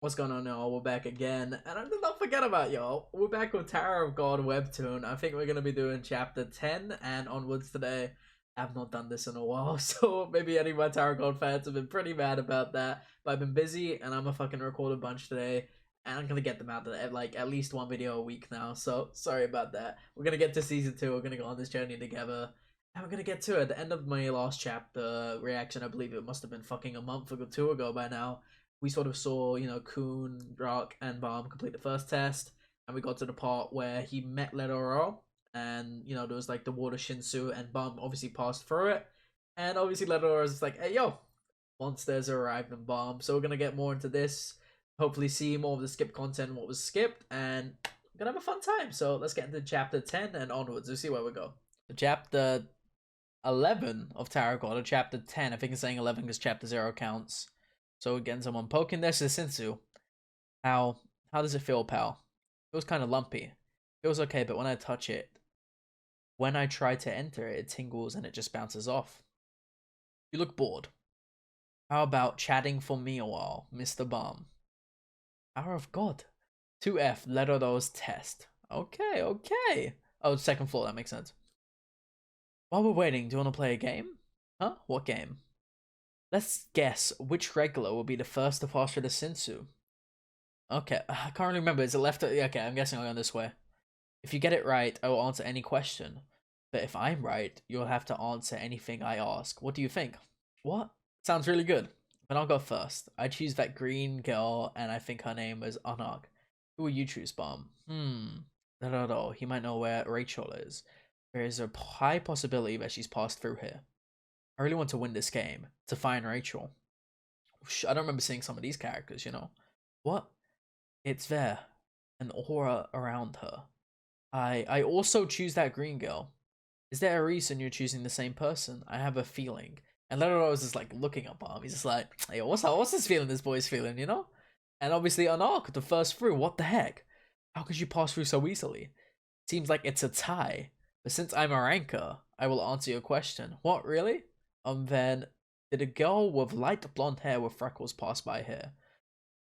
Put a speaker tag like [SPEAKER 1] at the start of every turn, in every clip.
[SPEAKER 1] What's going on, y'all? We're back again, and I did not forget about y'all. We're back with Tower of God Webtoon. I think we're gonna be doing chapter 10 and onwards today. I've not done this in a while, so maybe any of my Tower of God fans have been pretty mad about that. But I've been busy, and I'm gonna fucking record a bunch today, and I'm gonna get them out at like at least one video a week now. So sorry about that. We're gonna get to season 2. We're gonna go on this journey together. And we're gonna get to it. At the end of my last chapter reaction, I believe it must have been fucking a month or two ago by now, we sort of saw, Kun, Rock, and Bomb complete the first test, and we got to the part where he met Ledoro, and there was like the water Shinsu, and Bomb obviously passed through it, and obviously Ledoro is like, hey yo, monsters arrived in Bomb, so we're gonna get more into this, hopefully see more of the skip content, what was skipped, and we're gonna have a fun time. So let's get into chapter 10 and onwards. We'll see where we go. So chapter 11 of Tower of God, or chapter 10, I think it's saying 11 because chapter 0 counts. So again, someone poking this is Sinsu. How does it feel, pal? It was kind of lumpy. It feels okay, but when I touch it, when I try to enter it, it tingles and it just bounces off. You look bored. How about chatting for me a while, Mr. Bomb? Hour of God. 2F, Ledoro's test. Okay. Oh, second floor, that makes sense. While we're waiting, do you want to play a game? Huh? What game? Let's guess which regular will be the first to pass through the Sinsu. Okay, I can't really remember. Is it left? Okay, I'm guessing I'll go this way. If you get it right, I will answer any question. But if I'm right, you'll have to answer anything I ask. What do you think? What? Sounds really good. But I'll go first. I choose that green girl, and I think her name is Anak. Who will you choose, Bomb? No. He might know where Rachel is. There is a high possibility that she's passed through here. I really want to win this game. To find Rachel. I don't remember seeing some of these characters, What? It's there. An aura around her. I also choose that green girl. Is there a reason you're choosing the same person? I have a feeling. And Leonardo was just like looking up Bomb. He's just like, hey, what's this feeling this boy's feeling, And obviously Anak, the first through, what the heck? How could you pass through so easily? Seems like it's a tie. But since I'm a ranker, I will answer your question. What, really? Then, did a girl with light blonde hair with freckles pass by here?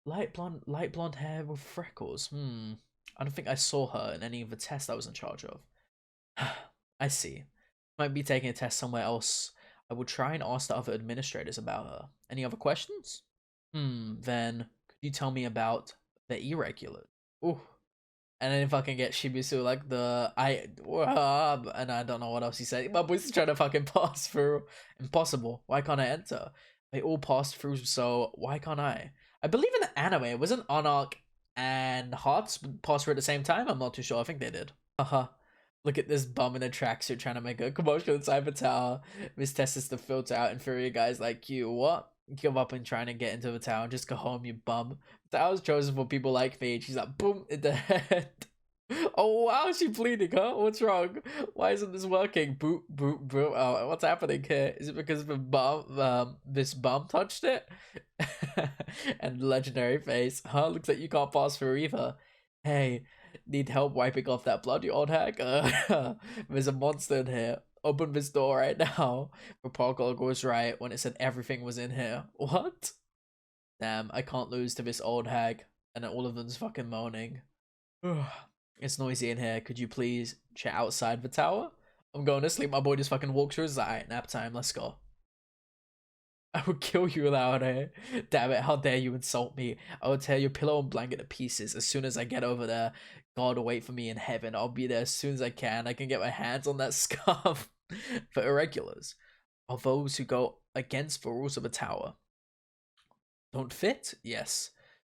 [SPEAKER 1] Light blonde hair with freckles. I don't think I saw her in any of the tests I was in charge of. I see. Might be taking a test somewhere else. I will try and ask the other administrators about her. Any other questions? Then could you tell me about the irregular? Ooh. And then fucking get Shibisu like and I don't know what else he said. My boy's trying to fucking pass through. Impossible. Why can't I enter? They all passed through, so why can't I? I believe in the anime, wasn't Anak and Hearts pass through at the same time? I'm not too sure. I think they did. Haha. Look at this bum in a tracksuit trying to make a commotion inside the tower. Miss Tess is the filter out inferior guys like you. What? Give up and trying to get into the tower. Just go home, you bum. The tower's chosen for people like me. And she's like, boom, in the head. Oh wow, she's bleeding, huh? What's wrong? Why isn't this working? Boop, boop, boop. Oh, what's happening here? Is it because the bum, this bum touched it? And legendary face. Huh? Looks like you can't pass through either. Hey, need help wiping off that blood, you old hag? There's a monster in here. Open this door right now. The protocol was right when it said everything was in here. What? Damn, I can't lose to this old hag. And all of them's fucking moaning. It's noisy in here. Could you please chat outside the tower? I'm going to sleep. My boy just fucking walks through. He's like, alright, nap time. Let's go. I would kill you loud, eh? Damn it, how dare you insult me. I will tear your pillow and blanket to pieces as soon as I get over there. God will wait for me in heaven. I'll be there as soon as I can. I can get my hands on that scarf. For irregulars are those who go against the rules of a tower. Don't fit? Yes.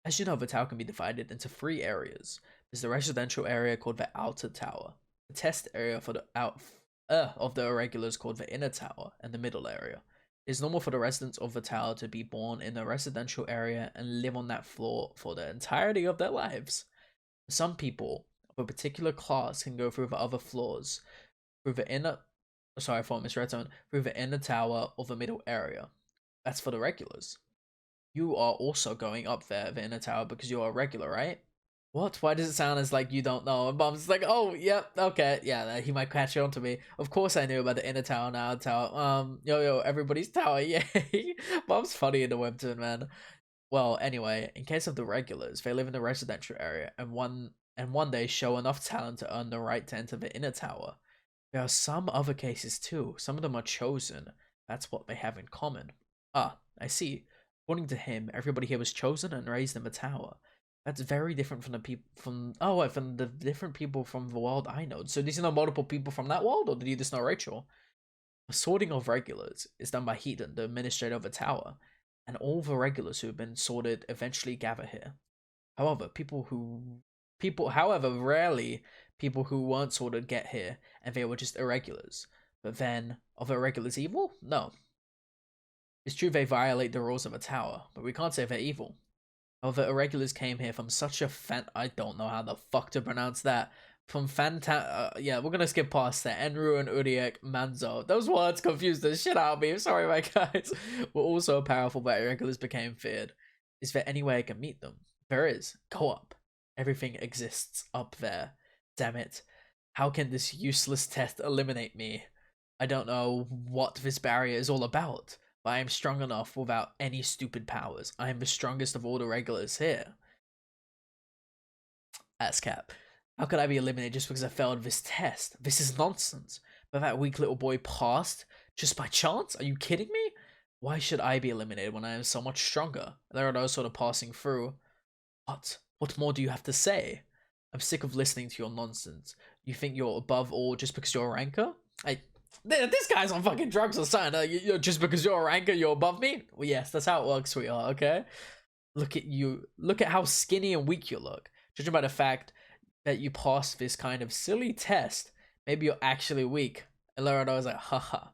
[SPEAKER 1] As you know, the tower can be divided into 3 areas. There's the residential area called the outer tower, the test area for the of the irregulars called the inner tower, and the middle area. It's normal for the residents of the tower to be born in the residential area and live on that floor for the entirety of their lives. Some people of a particular class can go through the other floors, through the inner through the inner tower or the middle area. That's for the regulars. You are also going up there, the inner tower, because you're a regular, right? What? Why does it sound as like you don't know? And Mom's like, oh, yep, okay, yeah, he might catch on to me. Of course I knew about the inner tower and outer tower. Yo, everybody's tower, yay. Mom's funny in the webtoon, man. Well, anyway, in case of the regulars, they live in the residential area and one day show enough talent to earn the right to enter the inner tower. There are some other cases too. Some of them are chosen. That's what they have in common. Ah, I see. According to him, everybody here was chosen and raised in the tower. That's very different from the people from wait, from the different people from the world I know. So these are not multiple people from that world, or did you just know Rachel? The sorting of regulars is done by Heaton, the administrator of the tower, and all the regulars who have been sorted eventually gather here. However, rarely people who weren't sorted get here, and they were just irregulars. But then, are the irregulars evil? No. It's true they violate the rules of a tower, but we can't say they're evil. However, irregulars came here from such a I don't know how the fuck to pronounce that. From yeah, we're gonna skip past that. Enru and Uriek Manzo. Those words confused the shit out of me. I'm sorry, my guys. Were also powerful, but irregulars became feared. Is there any way I can meet them? There is. Go up. Everything exists up there. Damn it. How can this useless test eliminate me? I don't know what this barrier is all about, but I am strong enough without any stupid powers. I am the strongest of all the regulars here. ASCAP. How could I be eliminated just because I failed this test? This is nonsense. But that weak little boy passed just by chance? Are you kidding me? Why should I be eliminated when I am so much stronger? There are those sort of passing through. What? What more do you have to say? I'm sick of listening to your nonsense. You think you're above all just because you're a ranker? This guy's on fucking drugs or something. You're just because you're a ranker, you're above me? Well, yes, that's how it works, sweetheart, okay? Look at you. Look at how skinny and weak you look. Judging by the fact that you passed this kind of silly test, maybe you're actually weak. And Laura was like, haha.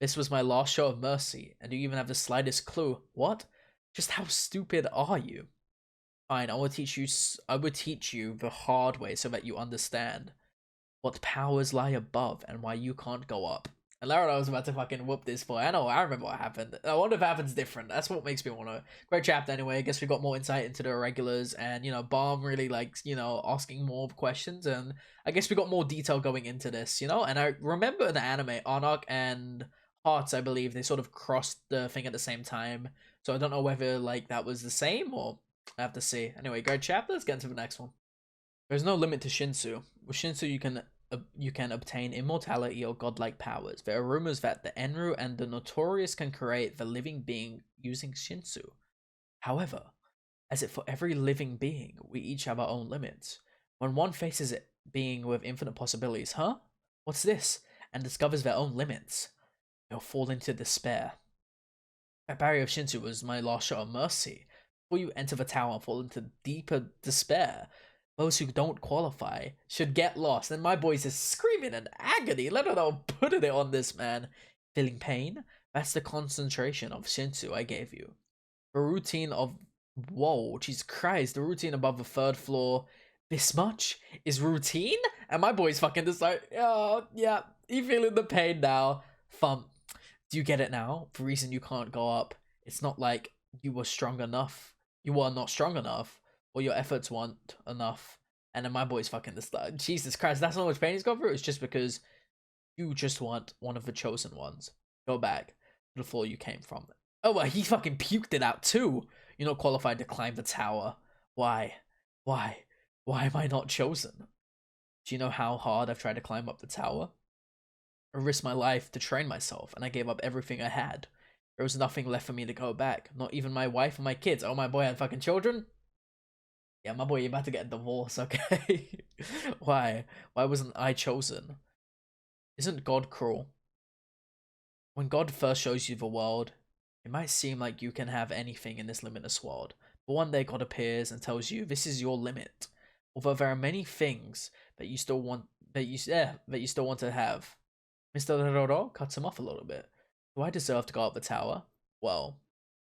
[SPEAKER 1] This was my last show of mercy, and do you even have the slightest clue? What? Just how stupid are you? Fine, I would teach you the hard way so that you understand what powers lie above and why you can't go up. And Lara was about to fucking whoop this boy. I remember what happened. I wonder if it happens different. That's what makes me want to. Great chapter anyway. I guess we got more insight into the irregulars, and Balm really likes, asking more questions, and I guess we got more detail going into this, and I remember in the anime, Arnok and Hearts, I believe, they sort of crossed the thing at the same time. So I don't know whether that was the same, or I have to see. Anyway, great chapter. Let's get into the next one. There's no limit to Shinsu. With Shinsu, you can obtain immortality or godlike powers. There are rumors that the Enru and the Notorious can create the living being using Shinsu. However, as if for every living being, we each have our own limits. When one faces it being with infinite possibilities, huh? What's this? And discovers their own limits, they'll fall into despair. That barrier of Shinsu was my last shot of mercy. Before you enter the tower and fall into deeper despair, those who don't qualify should get lost. And my boys is screaming in agony. Let alone putting it on this man. Feeling pain? That's the concentration of Shinsu I gave you. The routine of... Whoa, Jesus Christ. The routine above the third floor. This much is routine? And my boy's fucking just like, oh, yeah. You feeling the pain now. Thump. Do you get it now? The reason you can't go up. It's not like you were strong enough. You were not strong enough. Or your efforts weren't enough. And then my boy's fucking this. Jesus Christ, that's not how much pain he's gone through. It's just because you just want one of the chosen ones. Go back to the floor you came from. Oh, well, he fucking puked it out too. You're not qualified to climb the tower. Why? Why? Why am I not chosen? Do you know how hard I've tried to climb up the tower? I risked my life to train myself, and I gave up everything I had. There was nothing left for me to go back. Not even my wife and my kids. Oh, my boy had fucking children? Yeah, my boy, you're about to get a divorce, okay? Why? Why wasn't I chosen? Isn't God cruel? When God first shows you the world, it might seem like you can have anything in this limitless world. But one day God appears and tells you this is your limit. Although there are many things that you still want to have. Mr. Roro cuts him off a little bit. Do I deserve to go up the tower? Well,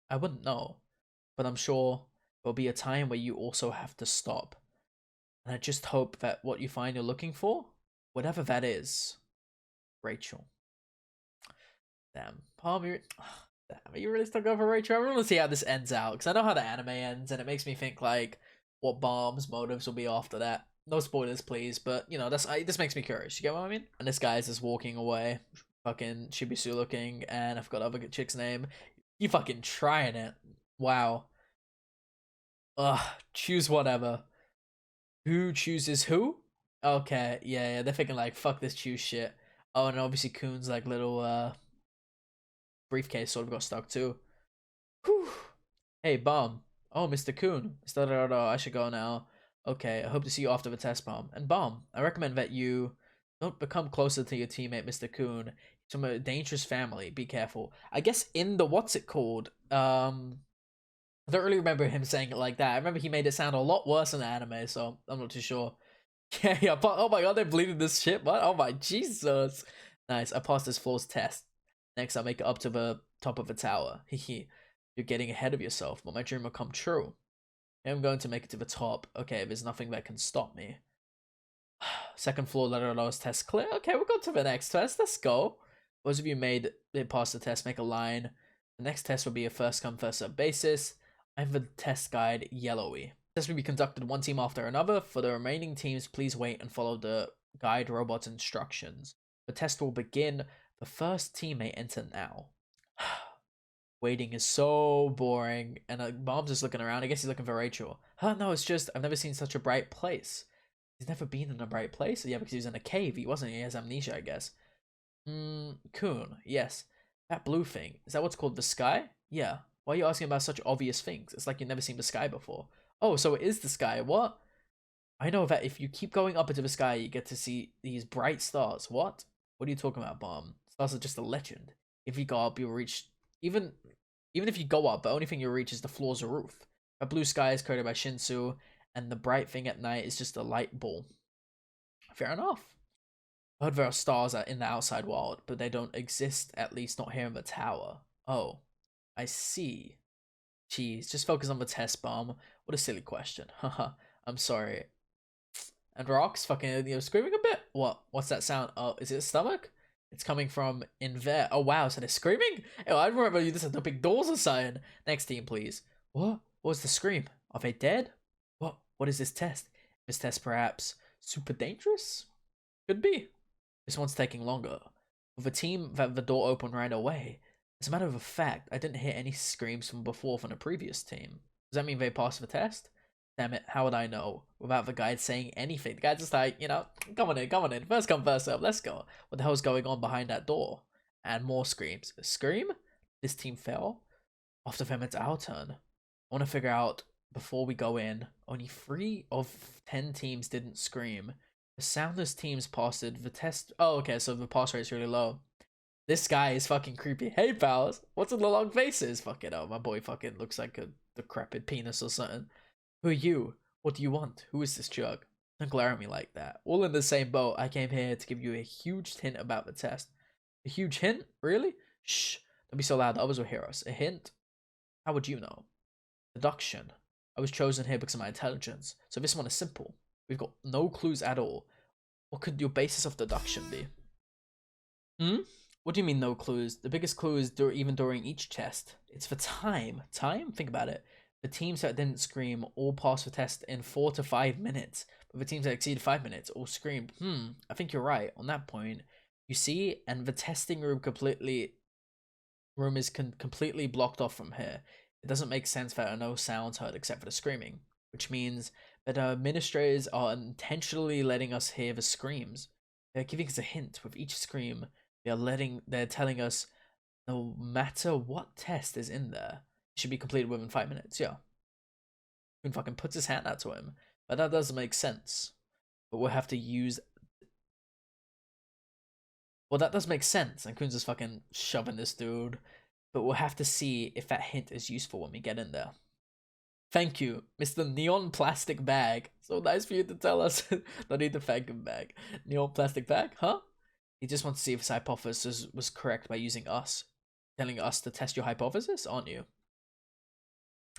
[SPEAKER 1] I wouldn't know. But I'm sure there'll be a time where you also have to stop. And I just hope that what you find you're looking for, whatever that is, Rachel. Damn. Palm, damn, are you really still going for Rachel? I want to see how this ends out, because I know how the anime ends, and it makes me think, what Bomb's motives will be after that. No spoilers, please, but, this makes me curious. You get what I mean? And this guy's just walking away, fucking Shibisu looking, and I forgot the other chick's name. You fucking trying it. Wow. Choose whatever. Who chooses who? Okay, yeah, they're thinking like, fuck this choose shit. Oh, and obviously Coon's like little briefcase sort of got stuck too. Whew. Hey, Bomb. Oh, Mr. Coon. I should go now. Okay, I hope to see you after the test, Bomb. And Bomb, I recommend that you don't become closer to your teammate, Mr. Coon. He's from a dangerous family. Be careful. I guess in the what's it called? I don't really remember him saying it like that. I remember he made it sound a lot worse in the anime, so I'm not too sure. Yeah, but oh my god, they're bleeding this shit. What? Oh my Jesus. Nice. I passed this floor's test. Next, I'll make it up to the top of the tower. Hehe. You're getting ahead of yourself, but my dream will come true. I'm going to make it to the top. Okay, there's nothing that can stop me. Second floor letter lowest test clear. Okay, we'll go to the next test. Let's go. Those of you made it past the test, make a line. The next test will be a first come, first served basis. I have the test guide yellowy. Test will be conducted one team after another. For the remaining teams, please wait and follow the guide robot's instructions. The test will begin. The first team may enter now. Waiting is so boring. And Bob's just looking around. I guess he's looking for Rachel. Huh, no, it's just, I've never seen such a bright place. He's never been in a bright place? Yeah, because he was in a cave. He wasn't. He has amnesia, I guess. Coon. Yes. That blue thing. Is that what's called the sky? Yeah. Why are you asking about such obvious things? It's like you've never seen the sky before. Oh, so it is the sky. What? I know that if you keep going up into the sky, you get to see these bright stars. What? What are you talking about, Bomb? Stars are just a legend. If you go up, you'll reach... Even if you go up, the only thing you'll reach is the floors or roof. A blue sky is created by Shinsu, and the bright thing at night is just a light ball. Fair enough. I heard there are stars in the outside world, but they don't exist, at least not here in the tower. Oh, I see. Jeez, just focus on the test, Bomb. What a silly question. Haha, I'm sorry. And Rock's fucking, screaming a bit. What? What's that sound? Oh, is it a stomach? It's coming from in there. Oh, wow, so they're screaming? Oh, I remember you just had the big doors or something. Next team, please. What? What was the scream? Are they dead? What is this test? This test perhaps super dangerous? Could be. This one's taking longer. With a team that the door opened right away. As a matter of fact, I didn't hear any screams from before from the previous team. Does that mean they passed the test? Damn it, how would I know? Without the guide saying anything. The guy's just like, come on in. First come, first serve, let's go. What the hell's going on behind that door? And more screams. Scream? This team fell? After them, it's our turn. I want to figure out, before we go in, only 3 of 10 teams didn't scream. The soundless teams passed the test. Oh, okay, so the pass rate's really low. This guy is fucking creepy. Hey, pals, what's in the long faces? Fucking my boy fucking looks like a decrepit penis or something. Who are you? What do you want? Who is this jug? Don't glare at me like that. All in the same boat. I came here to give you a huge hint about the test. A huge hint? Really? Shh. Don't be so loud. Others will hear us. A hint? How would you know? Deduction. I was chosen here because of my intelligence. So this one is simple. We've got no clues at all. What could your basis of deduction be? What do you mean no clues? The biggest clue is even during each test. It's for time. Time? Think about it. The teams that didn't scream all passed the test in 4 to 5 minutes. But the teams that exceeded 5 minutes all screamed. I think you're right on that point. You see, and the testing room is completely blocked off from here. It doesn't make sense that there are no sounds heard except for the screaming. Which means that our administrators are intentionally letting us hear the screams. They're giving us a hint with each scream. They're telling us no matter what test is in there, it should be completed within 5 minutes. Yeah. Kun fucking puts his hand out to him. But that doesn't make sense. But we'll have to use... Well, that does make sense. And Kun's just fucking shoving this dude. But we'll have to see if that hint is useful when we get in there. Thank you, Mr. Neon Plastic Bag. So nice for you to tell us. Don't need to thank him back. Neon Plastic Bag, huh? He just wants to see if his hypothesis was correct by using us. Telling us to test your hypothesis, aren't you?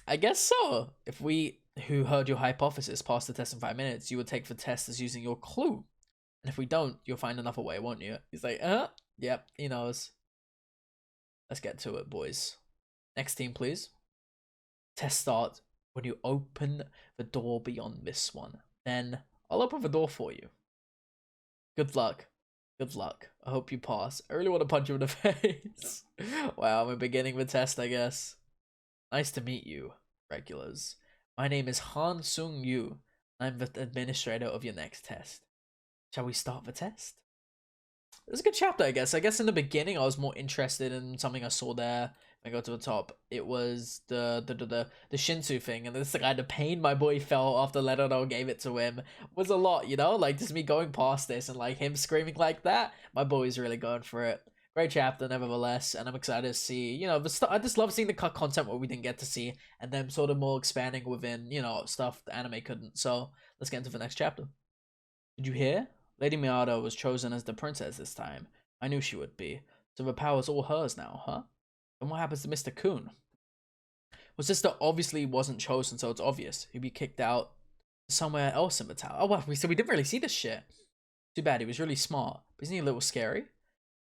[SPEAKER 1] I guess so. If we, who heard your hypothesis, pass the test in 5 minutes, you would take the test as using your clue. And if we don't, you'll find another way, won't you? He's like, yep, he knows. Let's get to it, boys. Next team, please. Test start when you open the door beyond this one. Then I'll open the door for you. Good luck. Good luck. I hope you pass. I really want to punch you in the face. Wow, we're beginning the test, I guess. Nice to meet you, regulars. My name is Han Sung Yu. I'm the administrator of your next test. Shall we start the test? It was a good chapter, I guess. I guess in the beginning I was more interested in something I saw there. I go to the top. It was the Shinsu thing, and this guy, the pain my boy felt after Leonardo gave it to him was a lot, you know? Like just me going past this and like him screaming like that. My boy's really going for it. Great chapter, nevertheless, and I'm excited to see, you know, I just love seeing the cut content what we didn't get to see, and then sort of more expanding within, you know, stuff the anime couldn't. So let's get into the next chapter. Did you hear? Lady Miata was chosen as the princess this time. I knew she would be. So the power's all hers now, huh? And what happens to Mr. Coon? Well, sister obviously wasn't chosen, so it's obvious. He'd be kicked out somewhere else in the tower. Oh, well, so we didn't really see this shit. Too bad, he was really smart. But isn't he a little scary?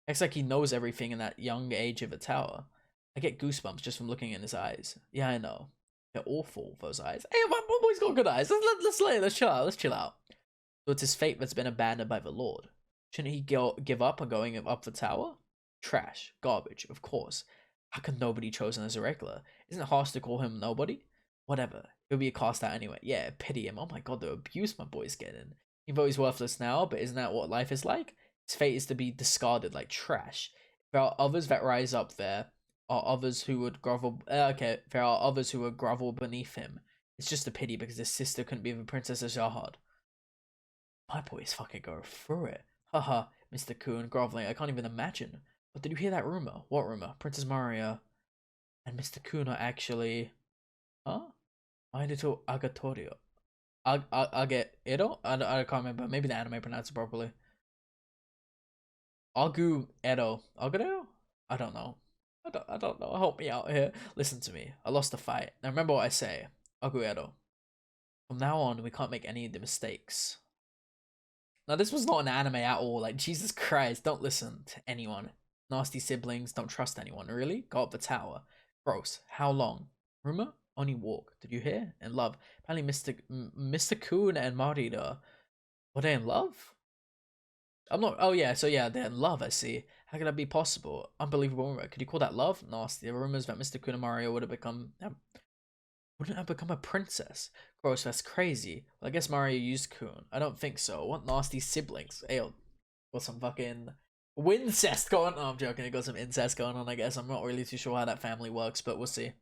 [SPEAKER 1] Acts like he knows everything in that young age of the tower. I get goosebumps just from looking in his eyes. Yeah, I know. They're awful, those eyes. Hey, my boy's got good eyes. Let's chill out. Let's chill out. So it's his fate that's been abandoned by the Lord. Shouldn't he give up on going up the tower? Trash. Garbage, of course. How can nobody chosen as a regular? Isn't it harsh to call him nobody? Whatever. He'll be cast out anyway. Yeah, pity him. Oh my god, the abuse my boy's getting. Even though he's worthless now, but isn't that what life is like? His fate is to be discarded like trash. There are others that rise up there. Are others who would grovel. Okay, there are others who would grovel beneath him. It's just a pity because his sister couldn't be the Princess of Shahad. My boys fucking go through it. Haha, Mr. Coon, groveling. I can't even imagine. But did you hear that rumor? What rumor? Princess Maria and Mr. Coon are actually... Huh? My little Agatorio. Ageero? I can't remember. Maybe the anime pronounced it properly. Aguero. Aguero? I don't know. I don't know. Help me out here. Listen to me. I lost the fight. Now remember what I say. Aguero. From now on, we can't make any of the mistakes. Now, this was not an anime at all. Like, Jesus Christ, don't listen to anyone. Nasty siblings, don't trust anyone. Really? Go up the tower. Gross. How long? Rumor? Only walk. Did you hear? In love. Apparently, Mr. Coon and Marita. Were they in love? I'm not. Oh, yeah. So, yeah, they're in love, I see. How could that be possible? Unbelievable rumor. Could you call that love? Nasty. The rumors that Mr. Coon and Mario would have become. Wouldn't have become a princess. Gross, that's crazy. Well, I guess Mario used Coon. I don't think so. What nasty siblings. Ayo, got some fucking wincest going on. Oh, I'm joking. It got some incest going on, I guess. I'm not really too sure how that family works, but we'll see.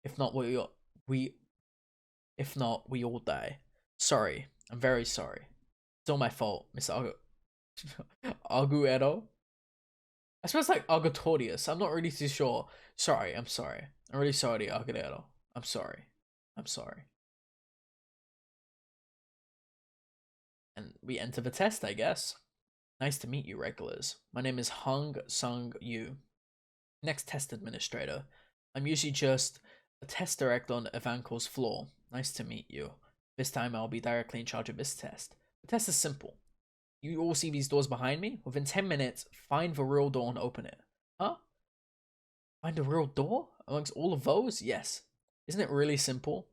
[SPEAKER 1] If not, if not, we all die. Sorry. I'm very sorry. It's all my fault, Mr. Aguero. I suppose like Agatorius. I'm not really too sure. Sorry, I'm sorry. I'm really sorry, Aguero. I'm sorry. I'm sorry. And we enter the test, I guess. Nice to meet you, regulars. My name is Hong Sung Yu. Next test administrator. I'm usually just a test director on Evankel's floor. Nice to meet you. This time I'll be directly in charge of this test. The test is simple. You all see these doors behind me? Within 10 minutes, find the real door and open it. Huh? Find a real door? Amongst all of those? Yes. Isn't it really simple?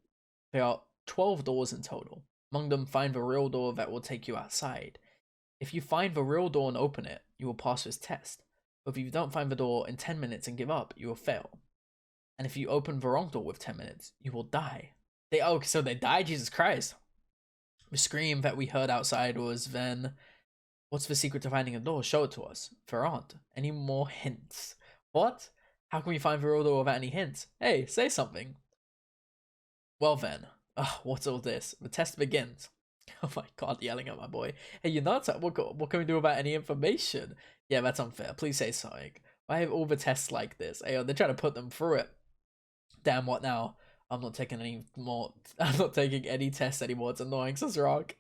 [SPEAKER 1] There are 12 doors in total. Among them, find the real door that will take you outside. If you find the real door and open it, you will pass this test. But if you don't find the door in 10 minutes and give up, you will fail. And if you open the wrong door with 10 minutes, you will die. So they died? Jesus Christ. The scream that we heard outside was then, what's the secret to finding a door? Show it to us. There aren't any more hints. What? How can we find the real door without any hints? Hey, say something. Well then. What's all this? The test begins. Oh my god, yelling at my boy. Hey, you nuts? What can we do about any information? Yeah, that's unfair. Please say something. Why have all the tests like this? Hey, they're trying to put them through it. Damn, what now? I'm not taking any more. I'm not taking any tests anymore. It's annoying, says Rock.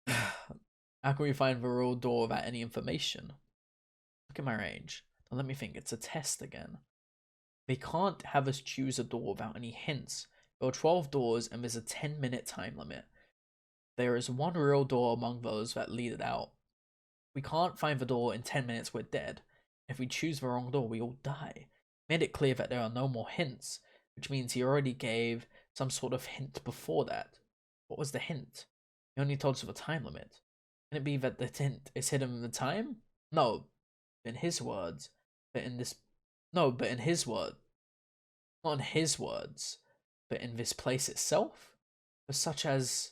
[SPEAKER 1] How can we find the real door without any information? Look at my range. Now let me think. It's a test again. They can't have us choose a door without any hints. There are 12 doors and there's a 10-minute time limit. There is one real door among those that lead it out. If we can't find the door in 10 minutes, we're dead. If we choose the wrong door, we all die. Made it clear that there are no more hints, which means he already gave some sort of hint before that. What was the hint? He only told us of a time limit. Can it be that the hint is hidden in the time? No, in his words. But in his word. Not in his words. but in this place itself, for such as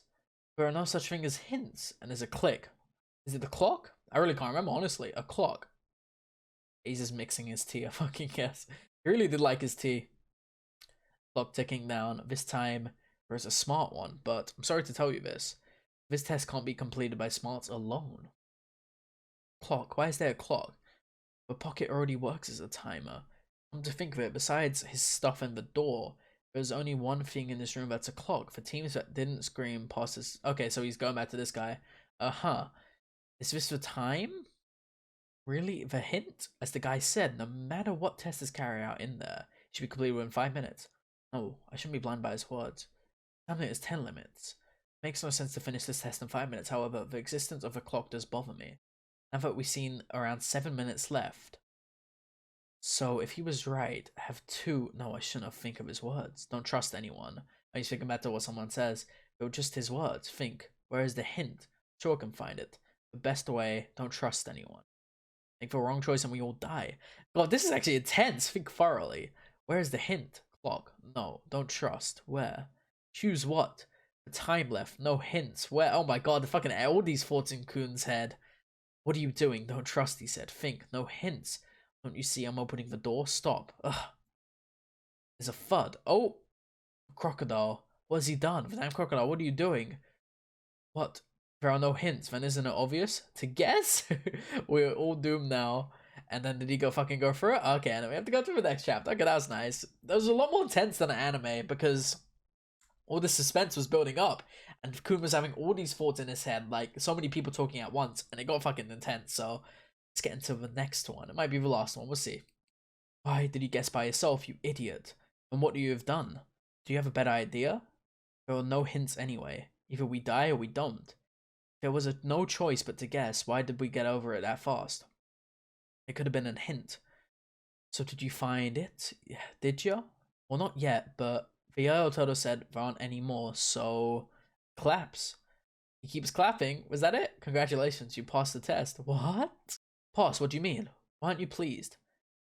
[SPEAKER 1] there are no such thing as hints, and there's a click. Is it the clock? I really can't remember, honestly. A clock. He's just mixing his tea, I fucking guess. He really did like his tea. Clock ticking down. This time, there's a smart one, but I'm sorry to tell you this. This test can't be completed by smarts alone. Clock? Why is there a clock? The pocket already works as a timer. Come to think of it, besides his stuff and the door, there's only one thing in this room that's a clock. For teams that didn't scream past this... Okay, so he's going back to this guy. Is this the time? Really? The hint? As the guy said, no matter what test is carried out in there, it should be completed within 5 minutes. No, I shouldn't be blind by his words. Time limit is 10 limits. Makes no sense to finish this test in 5 minutes, however, the existence of a clock does bother me. Now that we've seen around 7 minutes left. So if he was right, I have 2... No, I shouldn't have think of his words. Don't trust anyone. I used to think about what someone says. They were just his words. Think. Where is the hint? Sure I can find it. The best way, don't trust anyone. Make the wrong choice and we all die. God, this is actually intense. Think thoroughly. Where is the hint? Clock. No, don't trust. Where? Choose what? The time left. No hints. Where? Oh my god, the fucking all these thoughts in Kuhn's head. What are you doing? Don't trust, he said. Think. No hints. Don't you see I'm opening the door? Stop. Ugh. There's a thud. Oh! Crocodile. What has he done? Damn crocodile, what are you doing? What? There are no hints. Then isn't it obvious? To guess? We're all doomed now. And then did he go through it? Okay, and we have to go through the next chapter. Okay, that was nice. That was a lot more intense than an anime because all the suspense was building up. And Kuhn was having all these thoughts in his head, like so many people talking at once, and it got fucking intense. So let's get into the next one. It might be the last one. We'll see. Why did you guess by yourself, you idiot? And what do you have done? Do you have a better idea? There are no hints anyway. Either we die or we don't. There was no choice but to guess. Why did we get over it that fast? It could have been a hint. So did you find it? Did you? Well, not yet, but Vio Toto said there aren't any more, so... Claps. He keeps clapping. Was that it? Congratulations, you passed the test. What? Pass, what do you mean? Why aren't you pleased?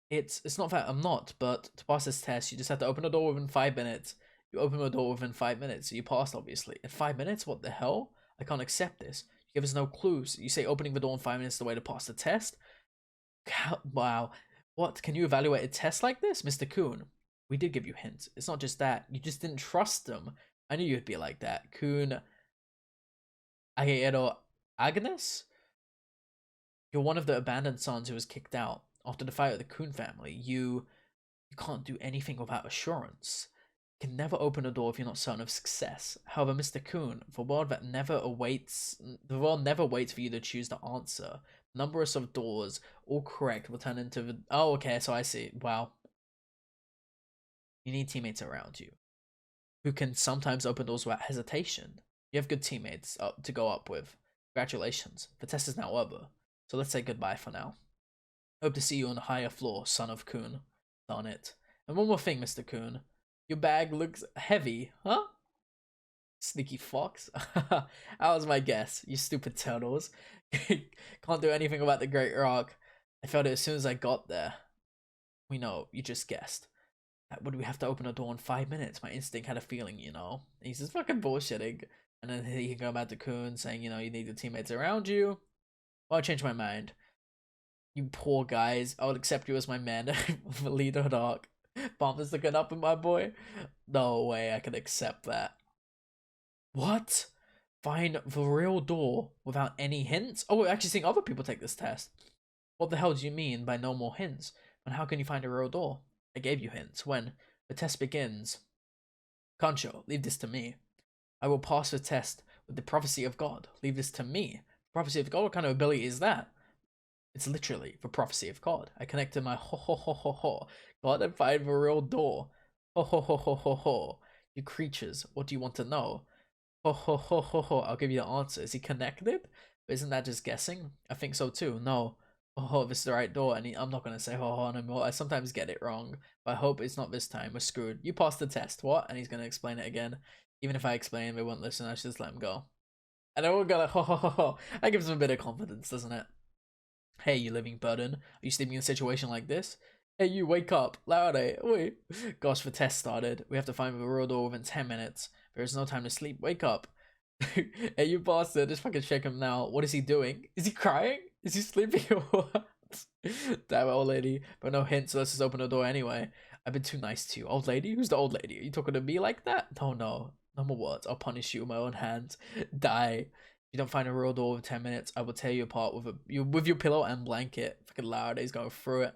[SPEAKER 1] It's not that I'm not, but to pass this test, you just have to open the door within 5 minutes. You open the door within 5 minutes, so you passed, obviously. In 5 minutes? What the hell? I can't accept this. You give us no clues. You say opening the door in 5 minutes is the way to pass the test? Wow. What? Can you evaluate a test like this, Mr. Kuhn? We did give you hints. It's not just that. You just didn't trust them. I knew you'd be like that. Kuhn... Agero Agnes? You're one of the abandoned sons who was kicked out. After the fight with the Kuhn family, you can't do anything without assurance. You can never open a door if you're not certain of success. However, Mr. Kuhn, the world never waits for you to choose the answer. Numbers of doors, all correct, will turn into the... Oh, okay, so I see. Wow. You need teammates around you who can sometimes open doors without hesitation. You have good teammates to go up with. Congratulations. The test is now over. So let's say goodbye for now. Hope to see you on a higher floor, son of Kuhn. Darn it. And one more thing, Mr. Kuhn. Your bag looks heavy, huh? Sneaky fox. That was my guess, you stupid turtles. Can't do anything about the Great Rock. I felt it as soon as I got there. We know, you just guessed. Would we have to open a door in 5 minutes? My instinct had a feeling, you know. He's just fucking bullshitting. And then he can go back to Kuhn saying, you know, you need the teammates around you. Well, I changed my mind. You poor guys. I would accept you as my man. Leader dog. Bomb is looking up at my boy. No way I can accept that. What? Find the real door without any hints? Oh, we're actually seeing other people take this test. What the hell do you mean by no more hints? And how can you find a real door? I gave you hints. When the test begins. Concho, leave this to me. I will pass the test with the prophecy of God. Leave this to me. Prophecy of God? What kind of ability is that? It's literally the prophecy of God. I connected my ho ho ho ho ho. God and find the real door. Ho ho ho ho ho ho. You creatures, what do you want to know? Ho ho ho ho ho. I'll give you the answer. Is he connected? But isn't that just guessing? I think so too. No. Oh, this is the right door, and I'm not gonna say ho ho anymore. I sometimes get it wrong, but I hope it's not this time. We're screwed. You passed the test. What? And he's gonna explain it again. Even if I explain, they won't listen. I should just let him go. And then we'll go like ho ho ho ho. That gives him a bit of confidence, doesn't it? Hey, you living burden. Are you sleeping in a situation like this? Hey, you wake up. Louder. Wait. Gosh, the test started. We have to find the real door within 10 minutes. There is no time to sleep. Wake up. Hey, you bastard. Just fucking shake him now. What is he doing? Is he crying? Is he sleeping or what? Damn it, old lady. But no hints, so let's just open the door anyway. I've been too nice to you. Old lady? Who's the old lady? Are you talking to me like that? No, no. No more words. I'll punish you with my own hands. Die. If you don't find a real door within 10 minutes, I will tear you apart with your pillow and blanket. Fucking loud. He's going through it.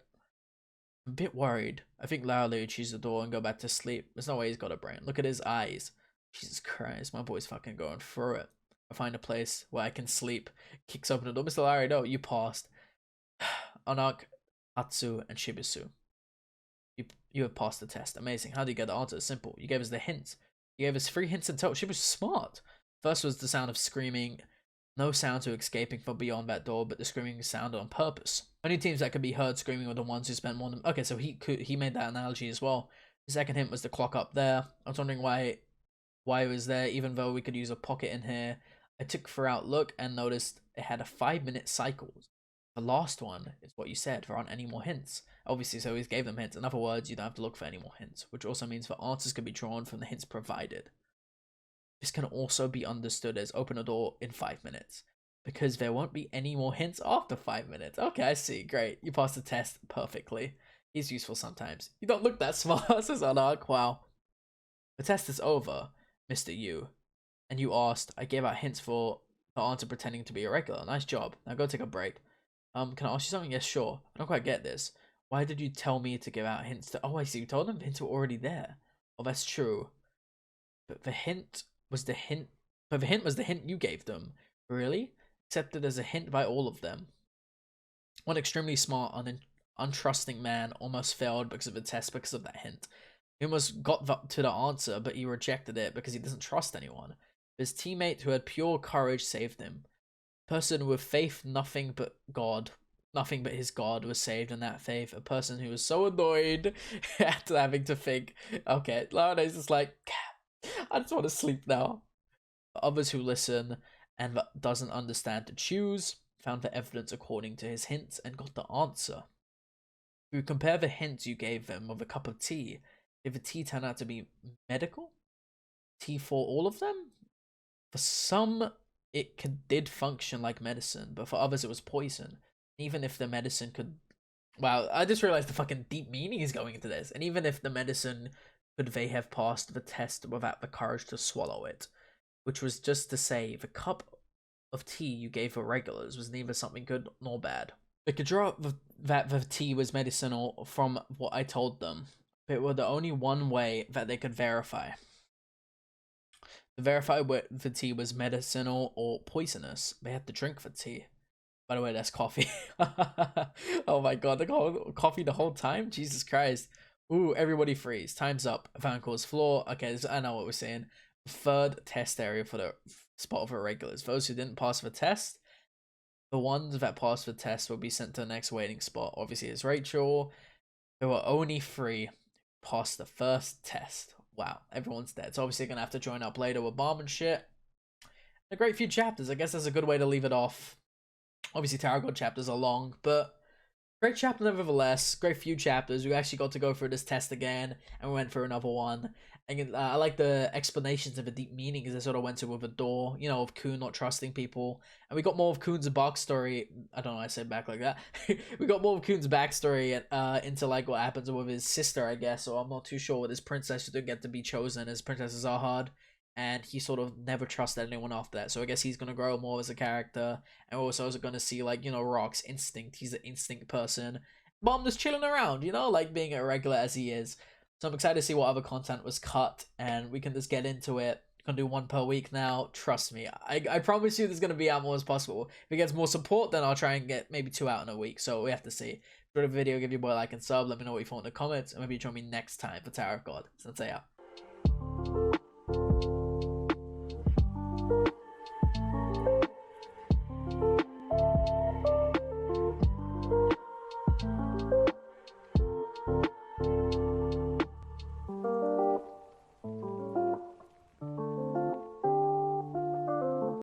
[SPEAKER 1] I'm a bit worried. I think loudly would choose the door and go back to sleep. There's no way he's got a brain. Look at his eyes. Jesus Christ, my boy's fucking going through it. I find a place where I can sleep. Kicks open the door. Mr. Larry, no, you passed. Anak, Hatsu, and Shibisu. You have passed the test. Amazing. How do you get the answer? Simple. You gave us the hints. You gave us 3 hints in total. She was smart. First was the sound of screaming. No sound to escaping from beyond that door, but the screaming sounded on purpose. Only teams that could be heard screaming were the ones who spent more than... Okay, so he made that analogy as well. The second hint was the clock up there. I was wondering why it was there, even though we could use a pocket in here. I took throughout look and noticed it had a 5-minute cycle. The last one is what you said. There aren't any more hints. Obviously, so he gave them hints. In other words, you don't have to look for any more hints, which also means that answers can be drawn from the hints provided. This can also be understood as open a door in 5 minutes, because there won't be any more hints after 5 minutes. Okay, I see. Great. You passed the test perfectly. He's useful sometimes. You don't look that smart, says Anak. Wow. The test is over, Mr. Yu. And you asked. I gave out hints for the answer pretending to be irregular. Nice job. Now go take a break. Can I ask you something? Yes, sure. I don't quite get this. Why did you tell me to give out hints to... Oh, I see. You told them hints were already there. Oh, that's true. But the hint was the hint... But the hint was the hint you gave them. Really? Accepted as a hint by all of them. One extremely smart, untrusting man almost failed because of the test because of that hint. He almost got to the answer, but he rejected it because he doesn't trust anyone. His teammate who had pure courage saved him. Person with faith, nothing but his God was saved in that faith. A person who was so annoyed after having to think, okay, nowadays it's like, I just want to sleep now. Others who listen and doesn't understand to choose found the evidence according to his hints and got the answer. If you compare the hints you gave them with a cup of tea, did the tea turn out to be medical? Tea for all of them? For some, it did function like medicine, but for others it was poison. Even if the medicine could... Wow, I just realized the fucking deep meaning is going into this. And even if the medicine could they have passed the test without the courage to swallow it, which was just to say the cup of tea you gave for regulars was neither something good nor bad. They could draw up that the tea was medicinal from what I told them, but it was the only one way that they could verify. To verify whether the tea was medicinal or poisonous, they had to drink the tea. By the way, that's coffee. Oh my god, the coffee the whole time? Jesus Christ. Ooh, everybody freeze. Time's up. Van calls floor. Okay, I know what we're saying. Third test area for the spot of irregulars. Those who didn't pass the test, the ones that passed the test will be sent to the next waiting spot. Obviously, it's Rachel. There were only 3 passed the first test. Wow, everyone's dead. So obviously gonna have to join up later with bomb and shit. A great few chapters. I guess that's a good way to leave it off. Obviously, Tarot God chapters are long, but great chapter nevertheless. Great few chapters. We actually got to go through this test again, and we went for another one. And I like the explanations of the deep meanings they sort of went to with a door, you know, of Kun not trusting people. And we got more of Kun's backstory. I don't know why I said back like that. We got more of Kun's backstory into like what happens with his sister, I guess. So I'm not too sure with his princess who didn't get to be chosen as Princess Zahad. And he sort of never trusted anyone after that. So I guess he's going to grow more as a character. And we're also going to see, like, you know, Rock's instinct. He's an instinct person. Bomb just chilling around, you know, like being irregular as he is. So I'm excited to see what other content was cut. And we can just get into it. Gonna do 1 per week now. Trust me. I promise you there's going to be out more as possible. If it gets more support, then I'll try and get maybe 2 out in a week. So we have to see. If you enjoyed the video, give your boy a like and sub. Let me know what you thought in the comments. And maybe join me next time for Tower of God. Sensei out.